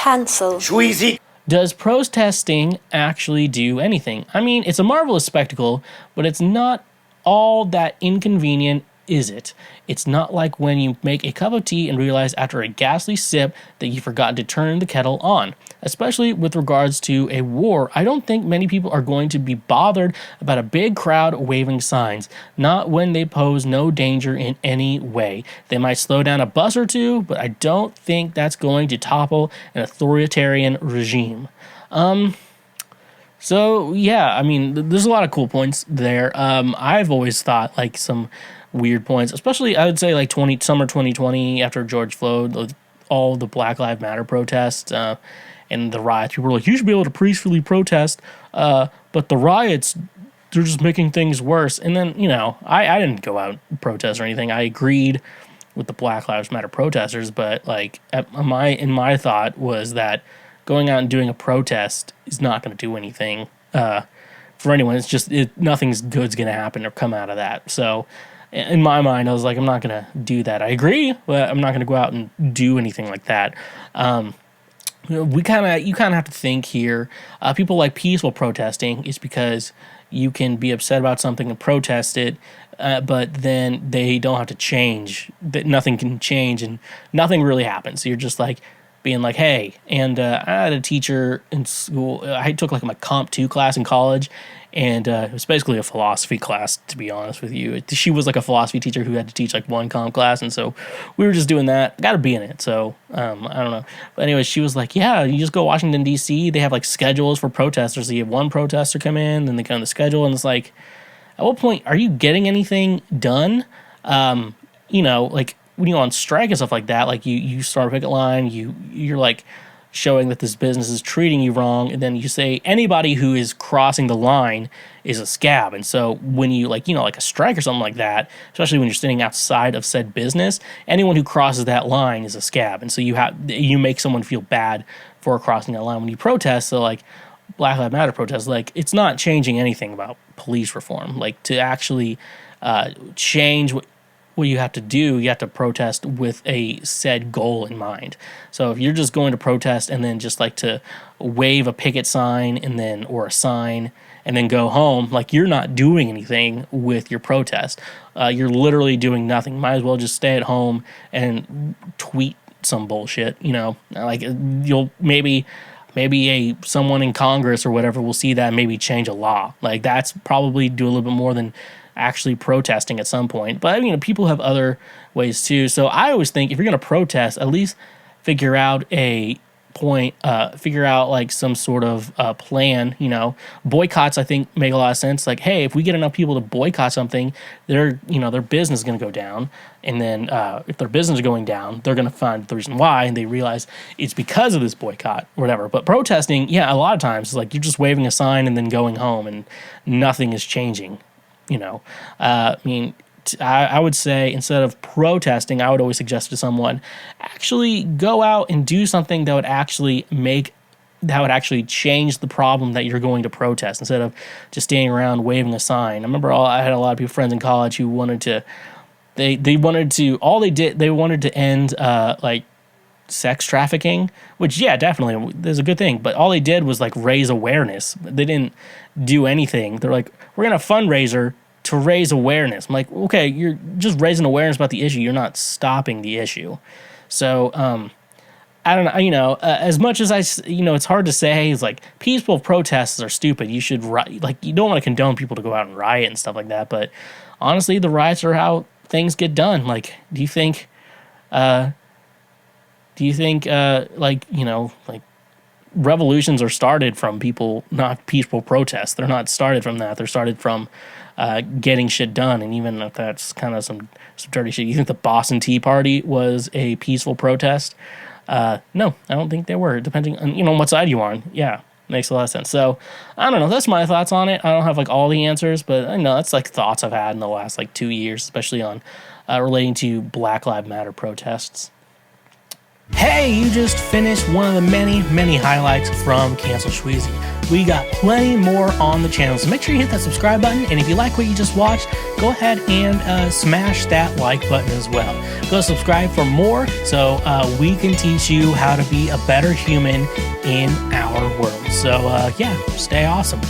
Cancel. Schweezy. Does protesting actually do anything? I mean, it's a marvelous spectacle, but it's not all that inconvenient, is it? It's not like when you make a cup of tea and realize after a ghastly sip that you forgot to turn the kettle on. Especially with regards to a war, I don't think many people are going to be bothered about a big crowd waving signs, not when they pose no danger in any way. They might slow down a bus or two, but I don't think that's going to topple an authoritarian regime. So yeah, I mean, there's a lot of cool points there. I've always thought like some weird points, especially I would say like summer 2020 after George Floyd, all the Black Lives Matter protests and the riots. People were like, you should be able to peacefully protest, but the riots, they're just making things worse. And then I didn't go out and protest or anything. I agreed with the Black Lives Matter protesters, but like in my thought was that going out and doing a protest is not going to do anything for anyone. It's just nothing's good's going to happen or come out of that. So in my mind, I was like, I'm not going to do that. I agree, but I'm not going to go out and do anything like that. You kind of have to think here. People like peaceful protesting is because you can be upset about something and protest it, but then they don't have to change. That nothing can change and nothing really happens. So you're just like being like, hey, and I had a teacher in school. I took like my Comp 2 class in college, and it was basically a philosophy class, to be honest with you. She was like a philosophy teacher who had to teach like one comp class, and so we were just doing that. Got to be in it, so I don't know. But anyway, she was like, yeah, you just go to Washington, D.C., they have like schedules for protesters. So you have one protester come in, then they come on the schedule, and it's like, at what point are you getting anything done? Like when you're on strike and stuff like that, like you start a picket line, you're like showing that this business is treating you wrong, and then you say anybody who is crossing the line is a scab. And so when you like a strike or something like that, especially when you're sitting outside of said business, anyone who crosses that line is a scab. And so you make someone feel bad for crossing that line when you protest. So like Black Lives Matter protests, like it's not changing anything about police reform. Like to actually change what you have to do, you have to protest with a said goal in mind. So if you're just going to protest and then just like to wave a picket sign or a sign and then go home, like you're not doing anything with your protest. You're literally doing nothing. Might as well just stay at home and tweet some bullshit. Like you'll maybe someone in Congress or whatever will see that and maybe change a law. Like that's probably do a little bit more than actually protesting at some point. But I mean, people have other ways too. So I always think if you're going to protest, at least figure out a point, figure out like some sort of plan. Boycotts I think make a lot of sense. Like, hey, if we get enough people to boycott something, their business is going to go down. And then if their business is going down, they're going to find the reason why, and they realize it's because of this boycott or whatever. But protesting, yeah, a lot of times it's like you're just waving a sign and then going home and nothing is changing. I would say instead of protesting, I would always suggest to someone, actually go out and do something that would actually change the problem that you're going to protest, instead of just standing around waving a sign. I remember I had a lot of people, friends in college who wanted to end like sex trafficking, which yeah, definitely there's a good thing, but all they did was like raise awareness. They didn't do anything. They're like, we're gonna fundraiser to raise awareness. I'm like, okay, you're just raising awareness about the issue, you're not stopping the issue. So I don't know, as much as it's hard to say, it's like peaceful protests are stupid. You should you don't want to condone people to go out and riot and stuff like that, but honestly, the riots are how things get done. Like, do you think revolutions are started from people, not peaceful protests? They're not started from that. They're started from getting shit done. And even if that's kind of some dirty shit, you think the Boston Tea Party was a peaceful protest? No, I don't think they were, depending on what side you're on. Yeah, makes a lot of sense. So I don't know, that's my thoughts on it. I don't have like all the answers, but I know that's like thoughts I've had in the last like 2 years, especially on relating to Black Lives Matter protests. Hey, you just finished one of the many highlights from Cancel Schweezy. We got plenty more on the channel, so make sure you hit that subscribe button. And if you like what you just watched, go ahead and smash that like button as well. Go subscribe for more so we can teach you how to be a better human in our world. So yeah, stay awesome.